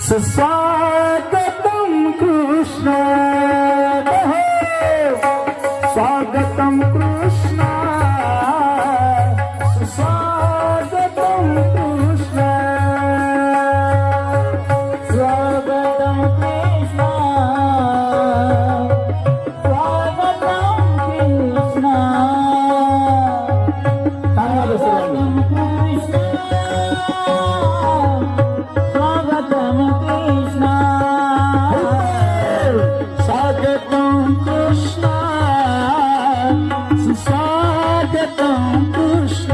सुस्वागतम कृष्ण स्वागतम कृष्ण सुस्वागतम कृष्ण स्वागतम कृष्ण स्वागतम कृष्ण स्वागतम कृष्ण स्वागतम कृष्ण स्वागतम कृष्ण सुस्वागतम कृष्ण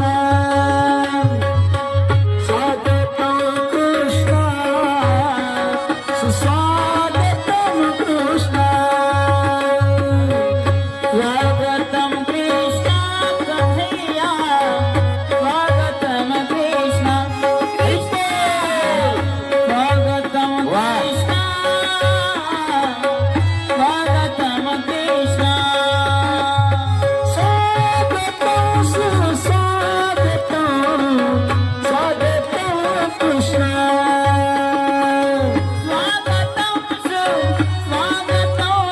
स्वागतम कृष्ण सुस्वागतम कृष्ण स्वागतम कृष्ण कन्हैया स्वागतम कृष्ण कृष्ण स्वागतम कृष्ण स्वागतम कृष्ण स्वागतम सुस्वागतम स्वागतम कृष्ण स्वागतम सुस्वागतम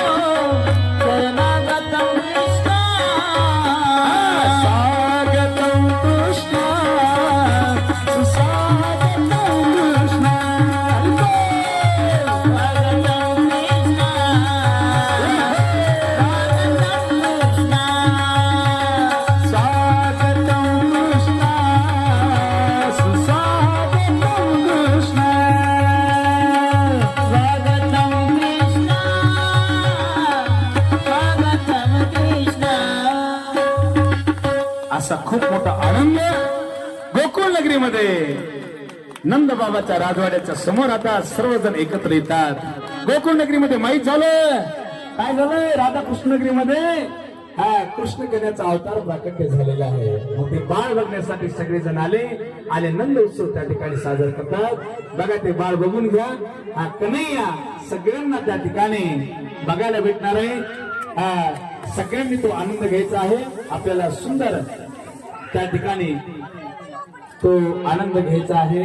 शरणागतम कृष्ण स्वागतम कृष्ण सुस्वागतम कृष्ण असा खूप मोठा आनंद गोकुळ नगरीमध्ये नंद बाबाच्या राजवाड्याच्या समोर आता सर्वजण एकत्र येतात. गोकुळ नगरीमध्ये माहीत झालं काय झालंय, राधाकृष्ण नगरीमध्ये कृष्ण कन्याचा अवतार प्राकट्य झालेला आहे. मग ते बाळ बघण्यासाठी सगळेजण आले नंद उत्सव त्या ठिकाणी साजरा करतात. बघा ते बाळ बघून घ्या. हा कन्हैया सगळ्यांना त्या ठिकाणी बघायला भेटणार आहे. सगळ्यांनी तो आनंद घ्यायचा आहे. आपल्याला सुंदर त्या ठिकाणी तो आनंद घ्यायचा आहे.